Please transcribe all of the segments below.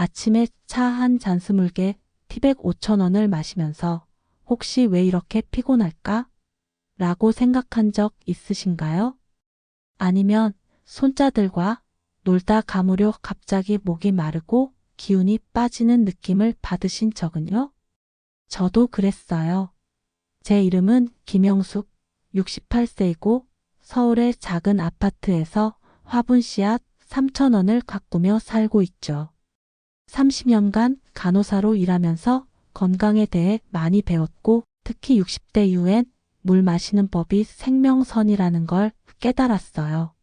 아침에 차 한 잔 스물개 티백 5,000원을 마시면서 혹시 왜 이렇게 피곤할까? 라고 생각한 적 있으신가요? 아니면 손자들과 놀다 가무려 갑자기 목이 마르고 기운이 빠지는 느낌을 받으신 적은요? 저도 그랬어요. 제 이름은 김영숙, 68세이고 서울의 작은 아파트에서 화분 씨앗 3,000원을 가꾸며 살고 있죠. 30년간 간호사로 일하면서 건강에 대해 많이 배웠고 특히 60대 이후엔 물 마시는 법이 생명선이라는 걸 깨달았어요.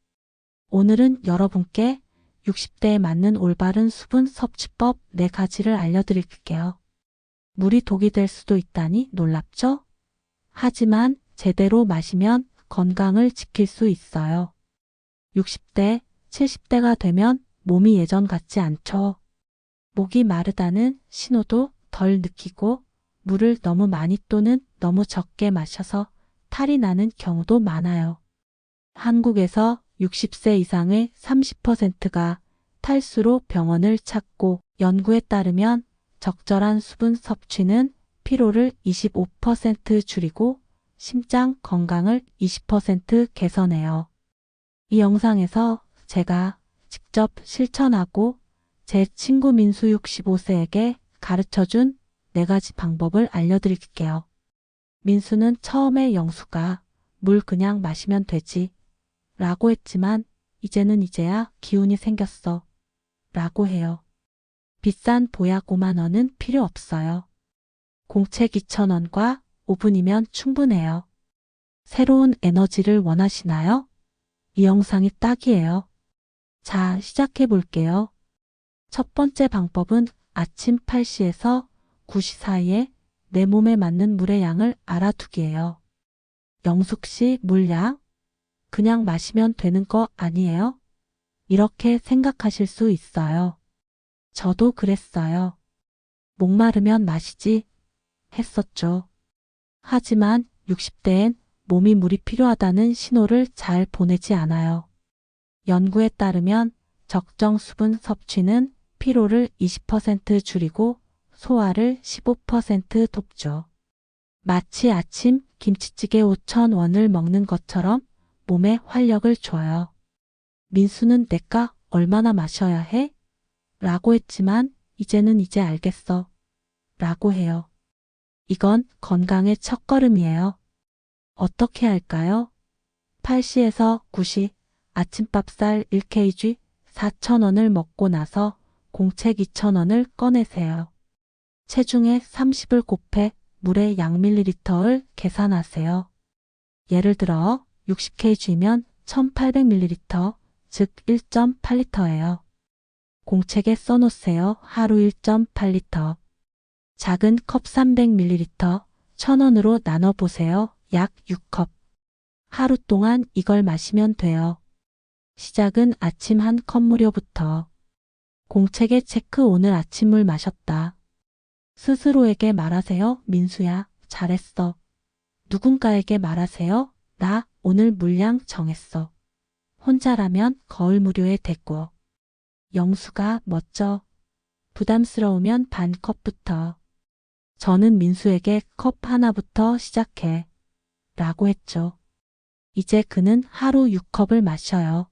오늘은 여러분께 60대에 맞는 올바른 수분 섭취법 4가지를 알려드릴게요. 물이 독이 될 수도 있다니 놀랍죠? 하지만 제대로 마시면 건강을 지킬 수 있어요. 60대, 70대가 되면 몸이 예전 같지 않죠. 목이 마르다는 신호도 덜 느끼고 물을 너무 많이 또는 너무 적게 마셔서 탈이 나는 경우도 많아요. 한국에서 60세 이상의 30%가 탈수로 병원을 찾고 연구에 따르면 적절한 수분 섭취는 피로를 25% 줄이고 심장 건강을 20% 개선해요. 이 영상에서 제가 직접 실천하고 제 친구 민수 65세에게 가르쳐준 4가지 방법을 알려드릴게요. 민수는 처음에 영수가 물 그냥 마시면 되지 라고 했지만 이제야 기운이 생겼어 라고 해요. 비싼 보약 5만 원은 필요 없어요. 공책 2,000원과 5분이면 충분해요. 새로운 에너지를 원하시나요? 이 영상이 딱이에요. 자, 시작해 볼게요. 첫 번째 방법은 아침 8시에서 9시 사이에 내 몸에 맞는 물의 양을 알아두기예요. 영숙 씨 물량? 그냥 마시면 되는 거 아니에요? 이렇게 생각하실 수 있어요. 저도 그랬어요. 목마르면 마시지 했었죠. 하지만 60대엔 몸이 물이 필요하다는 신호를 잘 보내지 않아요. 연구에 따르면 적정 수분 섭취는 피로를 20% 줄이고 소화를 15% 돕죠. 마치 아침 김치찌개 5,000원을 먹는 것처럼 몸에 활력을 줘요. 민수는 내가 얼마나 마셔야 해? 라고 했지만 이제 알겠어. 라고 해요. 이건 건강의 첫걸음이에요. 어떻게 할까요? 8시에서 9시 아침밥살 1kg 4,000원을 먹고 나서 공책 2,000원을 꺼내세요. 체중의 30을 곱해 물의 양 밀리리터를 계산하세요. 예를 들어 60kg면 1800ml, 즉 1.8리터예요. 공책에 써놓으세요. 하루 1.8리터. 작은 컵 300ml, 1,000원으로 나눠보세요. 약 6컵. 하루 동안 이걸 마시면 돼요. 시작은 아침 한 컵 무료부터. 공책에 체크 오늘 아침물 마셨다. 스스로에게 말하세요. 민수야, 잘했어. 누군가에게 말하세요. 나 오늘 물량 정했어. 혼자라면 거울 무료에 대고. 영수가 멋져. 부담스러우면 반 컵부터. 저는 민수에게 컵 하나부터 시작해. 라고 했죠. 이제 그는 하루 6컵을 마셔요.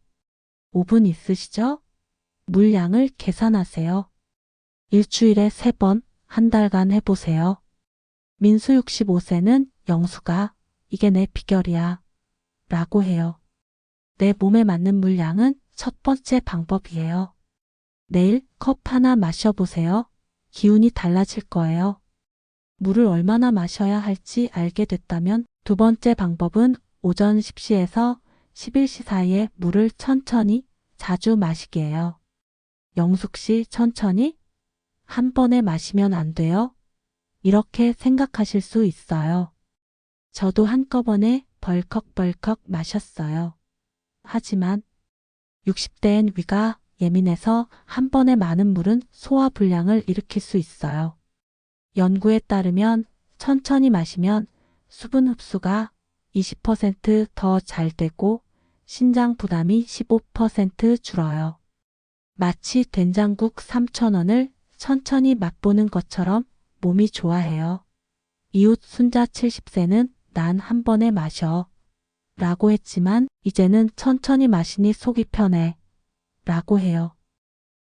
5분 있으시죠? 물량을 계산하세요. 일주일에 3번, 한 달간 해보세요. 민수 65세는 영수가 이게 내 비결이야. 라고 해요. 내 몸에 맞는 물량은 첫 번째 방법이에요. 내일 컵 하나 마셔보세요. 기운이 달라질 거예요. 물을 얼마나 마셔야 할지 알게 됐다면 두 번째 방법은 오전 10시에서 11시 사이에 물을 천천히 자주 마시기예요. 영숙 씨 천천히? 한 번에 마시면 안 돼요? 이렇게 생각하실 수 있어요. 저도 한꺼번에 벌컥벌컥 마셨어요. 하지만 60대엔 위가 예민해서 한 번에 많은 물은 소화 불량을 일으킬 수 있어요. 연구에 따르면 천천히 마시면 수분 흡수가 20% 더 잘 되고 신장 부담이 15% 줄어요. 마치 된장국 3,000원을 천천히 맛보는 것처럼 몸이 좋아해요. 이웃 순자 70세는 난 한 번에 마셔 라고 했지만 이제는 천천히 마시니 속이 편해 라고 해요.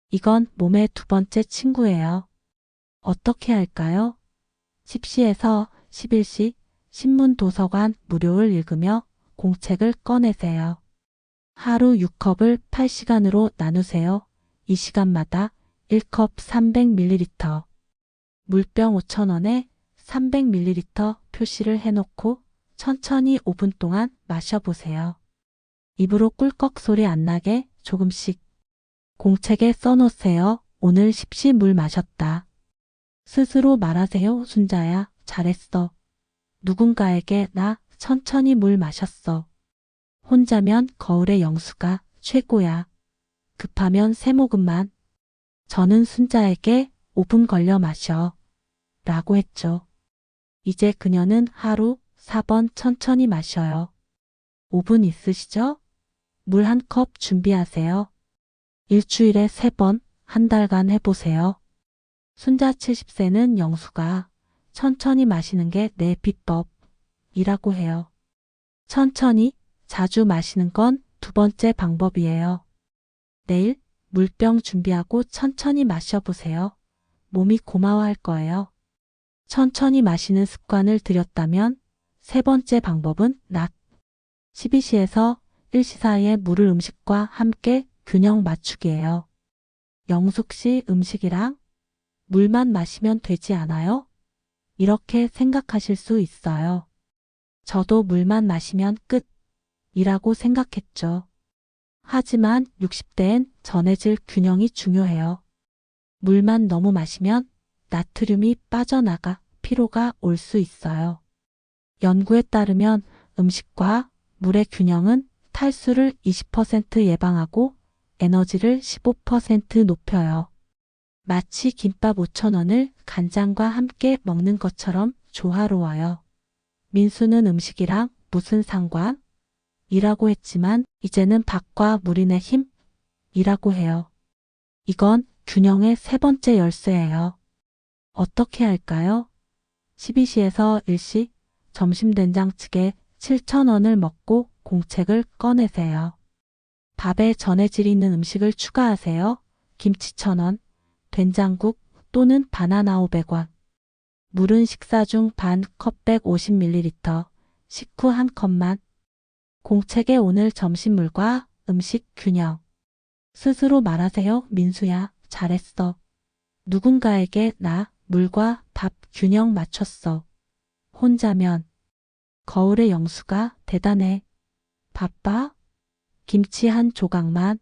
이건 몸의 두 번째 친구예요. 어떻게 할까요? 10시에서 11시 신문 도서관 무료를 읽으며 공책을 꺼내세요. 하루 6컵을 8시간으로 나누세요. 이 시간마다 1컵 300ml. 물병 5,000원에 300ml 표시를 해놓고 천천히 5분 동안 마셔보세요. 입으로 꿀꺽 소리 안 나게 조금씩. 공책에 써놓으세요. 오늘 10시 물 마셨다. 스스로 말하세요. 순자야, 잘했어. 누군가에게 나 천천히 물 마셨어. 혼자면 거울의 영수가 최고야. 급하면 세 모금만. 저는 순자에게 5분 걸려 마셔 라고 했죠. 이제 그녀는 하루 4번 천천히 마셔요. 5분 있으시죠? 물 한 컵 준비하세요. 일주일에 3번, 한 달간 해보세요. 순자 70세는 영수가 천천히 마시는 게 내 비법이라고 해요. 천천히, 자주 마시는 건 두 번째 방법이에요. 내일 물병 준비하고 천천히 마셔보세요. 몸이 고마워할 거예요. 천천히 마시는 습관을 들였다면 세 번째 방법은 낮 12시에서 1시 사이에 물을 음식과 함께 균형 맞추기예요. 영숙 씨 음식이랑 물만 마시면 되지 않아요? 이렇게 생각하실 수 있어요. 저도 물만 마시면 끝이라고 생각했죠. 하지만 60대엔 전해질 균형이 중요해요. 물만 너무 마시면 나트륨이 빠져나가 피로가 올 수 있어요. 연구에 따르면 음식과 물의 균형은 탈수를 20% 예방하고 에너지를 15% 높여요. 마치 김밥 5,000원을 간장과 함께 먹는 것처럼 조화로워요. 민수는 음식이랑 무슨 상관? 이라고 했지만 이제는 밥과 물이 내 힘이라고 해요. 이건 균형의 세 번째 열쇠예요. 어떻게 할까요? 12시에서 1시 점심 된장찌개 7,000원을 먹고 공책을 꺼내세요. 밥에 전해질 있는 음식을 추가하세요. 김치 1,000원, 된장국 또는 바나나 500원. 물은 식사 중 반 컵 150ml, 식후 한 컵만. 공책에 오늘 점심물과 음식 균형. 스스로 말하세요. 민수야, 잘했어. 누군가에게 나 물과 밥 균형 맞췄어. 혼자면 거울의 영수가 대단해. 바빠? 김치 한 조각만.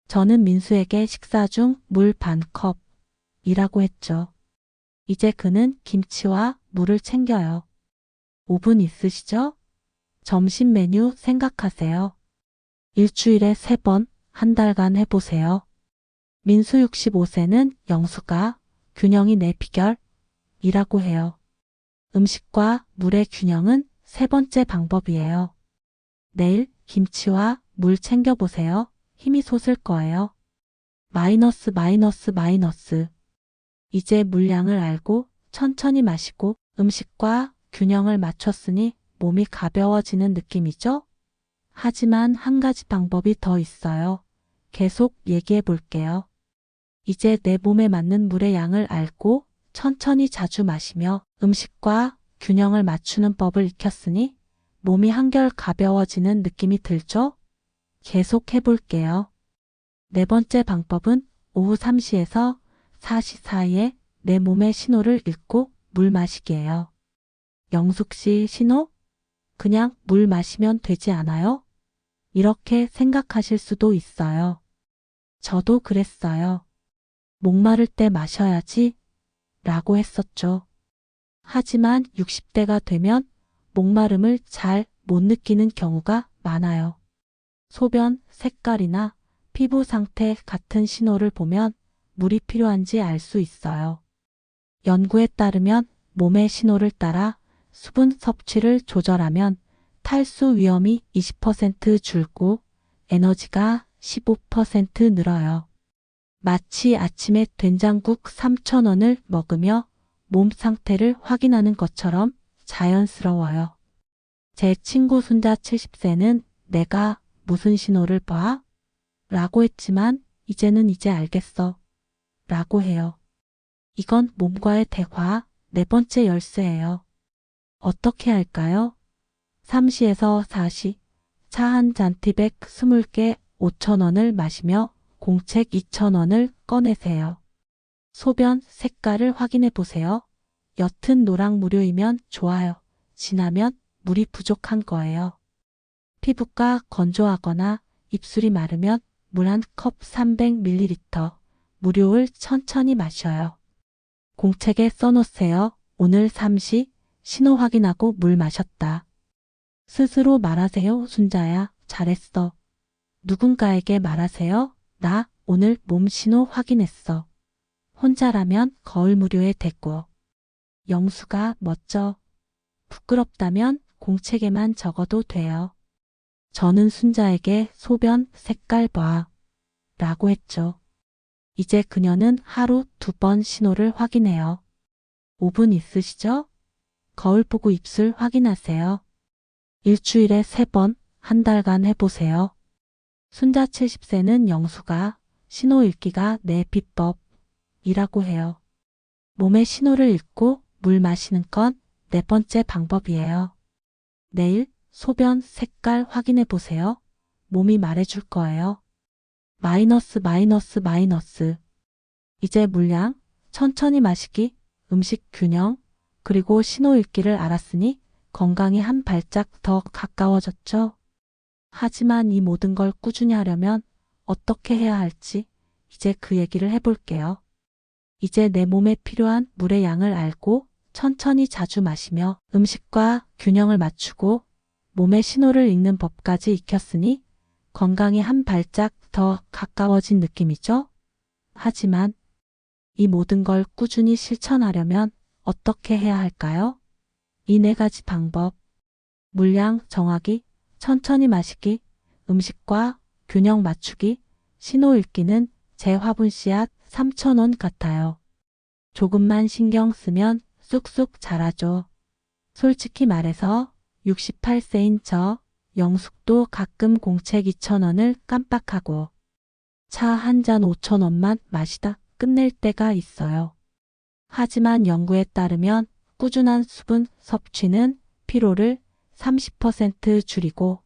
저는 민수에게 식사 중 물 반 컵이라고 했죠. 이제 그는 김치와 물을 챙겨요. 5분 있으시죠? 점심 메뉴 생각하세요. 일주일에 3번, 한 달간 해보세요. 민수 65세는 영수가 균형이 내 비결이라고 해요. 음식과 물의 균형은 세 번째 방법이에요. 내일 김치와 물 챙겨보세요. 힘이 솟을 거예요. 마이너스. 이제 물량을 알고 천천히 마시고 음식과 균형을 맞췄으니 몸이 가벼워지는 느낌이죠? 하지만 한 가지 방법이 더 있어요. 계속 얘기해 볼게요. 이제 내 몸에 맞는 물의 양을 알고 천천히 자주 마시며 음식과 균형을 맞추는 법을 익혔으니 몸이 한결 가벼워지는 느낌이 들죠? 계속 해볼게요. 네 번째 방법은 오후 3시에서 4시 사이에 내 몸의 신호를 읽고 물 마시기예요. 영숙 씨 신호? 그냥 물 마시면 되지 않아요? 이렇게 생각하실 수도 있어요. 저도 그랬어요. 목마를 때 마셔야지 라고 했었죠. 하지만 60대가 되면 목마름을 잘 못 느끼는 경우가 많아요. 소변 색깔이나 피부 상태 같은 신호를 보면 물이 필요한지 알 수 있어요. 연구에 따르면 몸의 신호를 따라 수분 섭취를 조절하면 탈수 위험이 20% 줄고 에너지가 15% 늘어요. 마치 아침에 된장국 3,000원을 먹으며 몸 상태를 확인하는 것처럼 자연스러워요. 제 친구 손자 70세는 내가 무슨 신호를 봐? 라고 했지만 이제는 이제 알겠어. 라고 해요. 이건 몸과의 대화 네 번째 열쇠예요. 어떻게 할까요? 3시에서 4시 차 한 잔 티백 20개 5,000원을 마시며 공책 2,000원을 꺼내세요. 소변 색깔을 확인해 보세요. 옅은 노랑 무료이면 좋아요. 진하면 물이 부족한 거예요. 피부가 건조하거나 입술이 마르면 물 한 컵 300ml 무료를 천천히 마셔요. 공책에 써놓으세요. 오늘 3시 신호 확인하고 물 마셨다. 스스로 말하세요. 순자야, 잘했어. 누군가에게 말하세요. 나 오늘 몸 신호 확인했어. 혼자라면 거울 무료에 대꾸. 영수가 멋져. 부끄럽다면 공책에만 적어도 돼요. 저는 순자에게 소변 색깔 봐. 라고 했죠. 이제 그녀는 하루 2번 신호를 확인해요. 5분 있으시죠? 거울 보고 입술 확인하세요. 일주일에 3번, 한 달간 해보세요. 순자 70세는 영수가 신호 읽기가 내 비법이라고 해요. 몸의 신호를 읽고 물 마시는 건 네 번째 방법이에요. 내일 소변 색깔 확인해 보세요. 몸이 말해줄 거예요. 마이너스. 이제 물량, 천천히 마시기, 음식 균형, 그리고 신호 읽기를 알았으니 건강이 한 발짝 더 가까워졌죠. 하지만 이 모든 걸 꾸준히 하려면 어떻게 해야 할지 이제 그 얘기를 해볼게요. 이제 내 몸에 필요한 물의 양을 알고 천천히 자주 마시며 음식과 균형을 맞추고 몸의 신호를 읽는 법까지 익혔으니 건강이 한 발짝 더 가까워진 느낌이죠. 하지만 이 모든 걸 꾸준히 실천하려면 어떻게 해야 할까요? 이 4가지 방법. 물량 정하기, 천천히 마시기, 음식과 균형 맞추기, 신호 읽기는 제 화분 씨앗 3,000원 같아요. 조금만 신경 쓰면 쑥쑥 자라죠. 솔직히 말해서 68세인 저 영숙도 가끔 공책 2,000원을 깜빡하고 차 한 잔 5,000원만 마시다 끝낼 때가 있어요. 하지만 연구에 따르면 꾸준한 수분 섭취는 피로를 30% 줄이고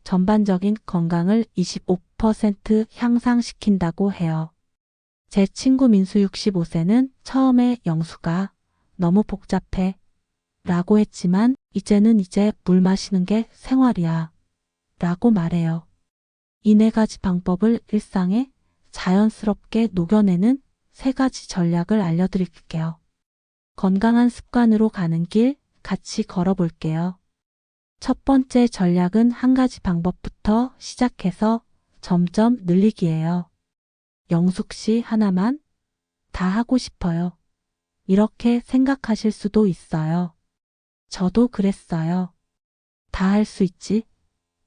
전반적인 건강을 25% 향상시킨다고 해요. 제 친구 민수 65세는 처음에 영수가 너무 복잡해 라고 했지만 이제는 물 마시는 게 생활이야 라고 말해요. 이 4가지 방법을 일상에 자연스럽게 녹여내는 3가지 전략을 알려드릴게요. 건강한 습관으로 가는 길 같이 걸어볼게요. 첫 번째 전략은 한 가지 방법부터 시작해서 점점 늘리기예요. 영숙 씨 하나만 다 하고 싶어요. 이렇게 생각하실 수도 있어요. 저도 그랬어요. 다 할 수 있지?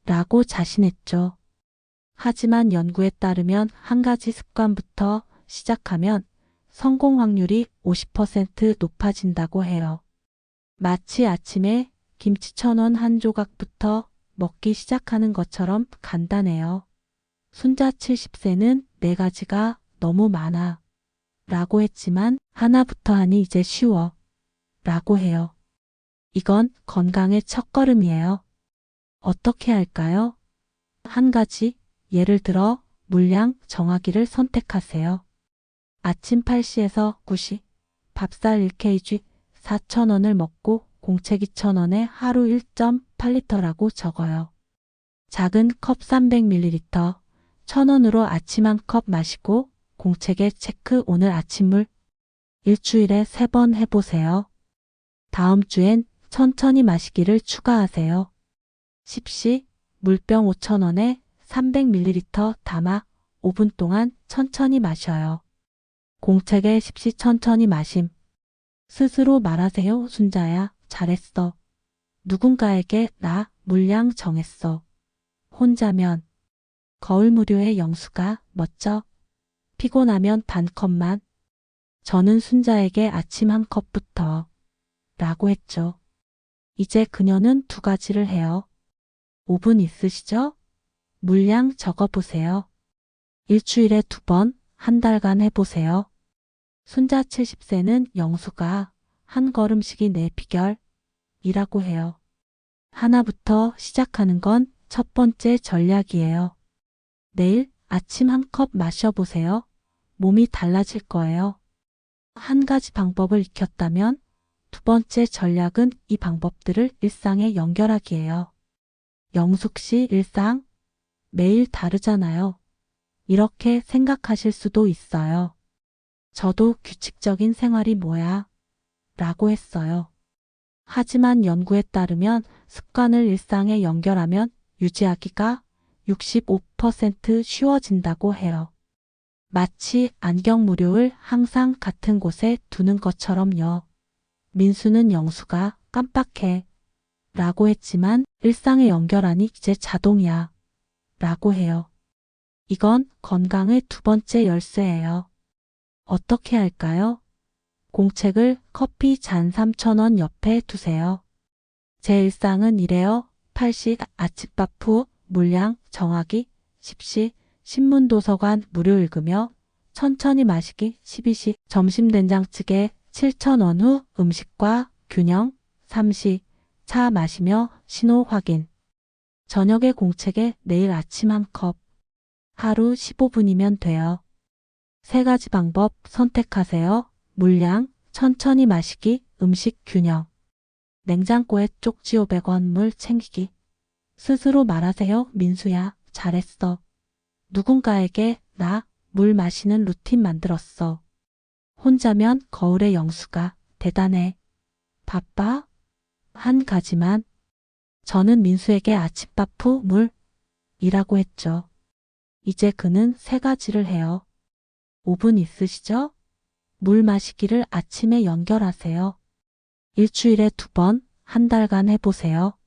라고 자신했죠. 하지만 연구에 따르면 한 가지 습관부터 시작하면 성공 확률이 50% 높아진다고 해요. 마치 아침에 김치 1,000원 한 조각부터 먹기 시작하는 것처럼 간단해요. 순자 70세는 4가지가 너무 많아 라고 했지만 하나부터 하니 이제 쉬워 라고 해요. 이건 건강의 첫걸음이에요. 어떻게 할까요? 한 가지, 예를 들어 물량 정하기를 선택하세요. 아침 8시에서 9시, 밥살 1kg 4,000원을 먹고 공책 2,000원에 하루 1.8리터라고 적어요. 작은 컵 300ml, 1,000원으로 아침 한 컵 마시고 공책에 체크 오늘 아침물 일주일에 3번 해보세요. 다음 주엔 천천히 마시기를 추가하세요. 10시 물병 5,000원에 300ml 담아 5분 동안 천천히 마셔요. 공책에 10시 천천히 마심. 스스로 말하세요. 순자야, 잘했어. 누군가에게 나 물량 정했어. 혼자면 거울 무료의 영수가 멋져. 피곤하면 반 컵만. 저는 순자에게 아침 한 컵부터 라고 했죠. 이제 그녀는 2가지를 해요. 5분 있으시죠? 물량 적어보세요. 일주일에 2번, 한 달간 해보세요. 순자 70세는 영수가 한 걸음씩이 내 비결이라고 해요. 하나부터 시작하는 건 첫 번째 전략이에요. 내일 아침 한 컵 마셔보세요. 몸이 달라질 거예요. 한 가지 방법을 익혔다면 2번째 전략은 이 방법들을 일상에 연결하기예요. 영숙 씨 일상 매일 다르잖아요. 이렇게 생각하실 수도 있어요. 저도 규칙적인 생활이 뭐야? 라고 했어요. 하지만 연구에 따르면 습관을 일상에 연결하면 유지하기가 65% 쉬워진다고 해요. 마치 안경 무료를 항상 같은 곳에 두는 것처럼요. 민수는 영수가 깜빡해 라고 했지만 일상에 연결하니 이제 자동이야 라고 해요. 이건 건강의 2번째 열쇠예요. 어떻게 할까요? 공책을 커피 잔 3,000원 옆에 두세요. 제 일상은 이래요. 8시 아침밥 후 물량 정하기, 10시 신문 도서관 무료 읽으며 천천히 마시기, 12시 점심 된장찌개 7,000원 후 음식과 균형, 3시 차 마시며 신호 확인. 저녁에 공책에 내일 아침 한 컵. 하루 15분이면 돼요. 3가지 방법 선택하세요. 물량, 천천히 마시기, 음식 균형. 냉장고에 쪽지 500원 물 챙기기. 스스로 말하세요. 민수야, 잘했어. 누군가에게 나 물 마시는 루틴 만들었어. 혼자면 거울의 영수가 대단해. 바빠? 한 가지만. 저는 민수에게 아침밥 후 물이라고 했죠. 이제 그는 3가지를 해요. 5분 있으시죠? 물 마시기를 아침에 연결하세요. 일주일에 2번, 한 달간 해보세요.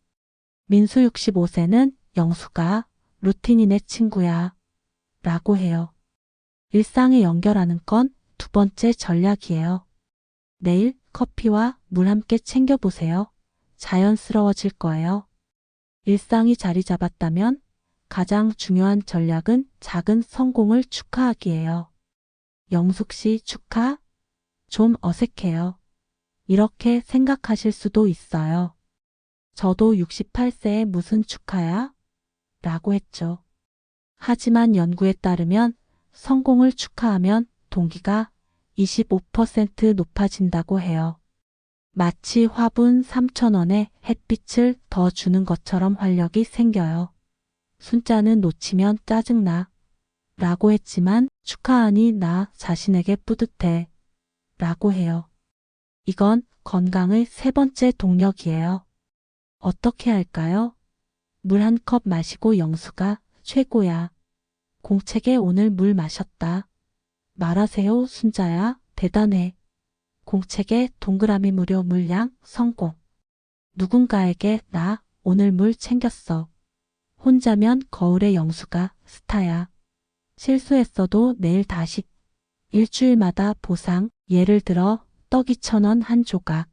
민수 65세는 영수가 루틴이네 친구야 라고 해요. 일상에 연결하는 건 2번째 전략이에요. 내일 커피와 물 함께 챙겨보세요. 자연스러워질 거예요. 일상이 자리 잡았다면 가장 중요한 전략은 작은 성공을 축하하기예요. 영숙 씨 축하? 좀 어색해요. 이렇게 생각하실 수도 있어요. 저도 68세에 무슨 축하야? 라고 했죠. 하지만 연구에 따르면 성공을 축하하면 동기가 25% 높아진다고 해요. 마치 화분 3,000원에 햇빛을 더 주는 것처럼 활력이 생겨요. 순자는 놓치면 짜증나 라고 했지만 축하하니 나 자신에게 뿌듯해 라고 해요. 이건 건강의 3번째 동력이에요. 어떻게 할까요? 물 한 컵 마시고 영수가 최고야. 공책에 오늘 물 마셨다. 말하세요 순자야 대단해. 공책에 동그라미 무료 물량 성공. 누군가에게 나 오늘 물 챙겼어. 혼자면 거울의 영수가 스타야. 실수했어도 내일 다시. 일주일마다 보상, 예를 들어 떡 2,000원 한 조각.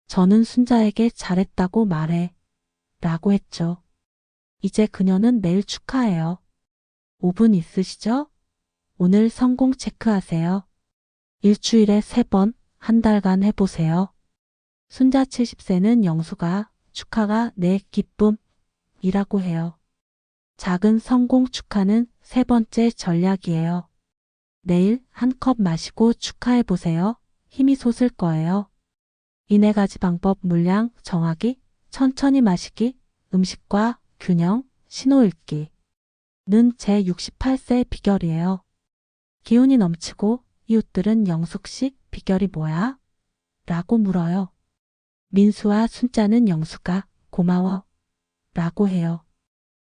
저는 순자에게 잘했다고 말해 라고 했죠. 이제 그녀는 매일 축하해요. 5분 있으시죠? 오늘 성공 체크하세요. 일주일에 3번, 한 달간 해보세요. 순자 70세는 영수가 축하가 내 기쁨이라고 해요. 작은 성공 축하는 3번째 전략이에요. 내일 한 컵 마시고 축하해보세요. 힘이 솟을 거예요. 이 4가지 방법 물량 정하기, 천천히 마시기, 음식과 균형, 신호 읽기. 는 제 68세의 비결이에요. 기운이 넘치고 이웃들은 영숙씨 비결이 뭐야? 라고 물어요. 민수와 순자는 영수가 고마워 라고 해요.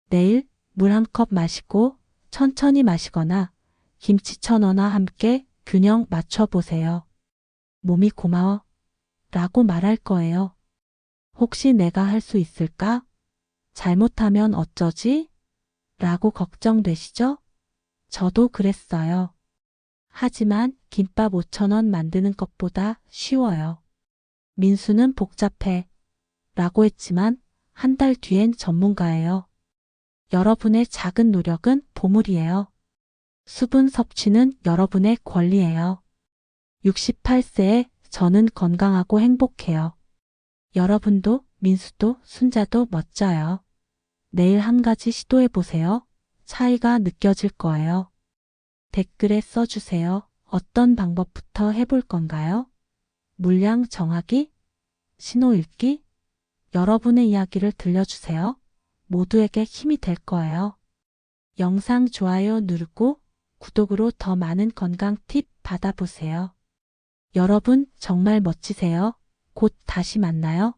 내일 물 한 컵 마시고 천천히 마시거나 김치 1,000원와 함께 균형 맞춰보세요. 몸이 고마워 라고 말할 거예요. 혹시 내가 할 수 있을까? 잘못하면 어쩌지? 라고 걱정되시죠? 저도 그랬어요. 하지만 김밥 5,000원 만드는 것보다 쉬워요. 민수는 복잡해 라고 했지만 한 달 뒤엔 전문가예요. 여러분의 작은 노력은 보물이에요. 수분 섭취는 여러분의 권리예요. 68세에 저는 건강하고 행복해요. 여러분도 민수도 순자도 멋져요. 내일 한 가지 시도해 보세요. 차이가 느껴질 거예요. 댓글에 써주세요. 어떤 방법부터 해볼 건가요? 물량 정하기? 신호 읽기? 여러분의 이야기를 들려주세요. 모두에게 힘이 될 거예요. 영상 좋아요 누르고 구독으로 더 많은 건강 팁 받아보세요. 여러분 정말 멋지세요. 곧 다시 만나요.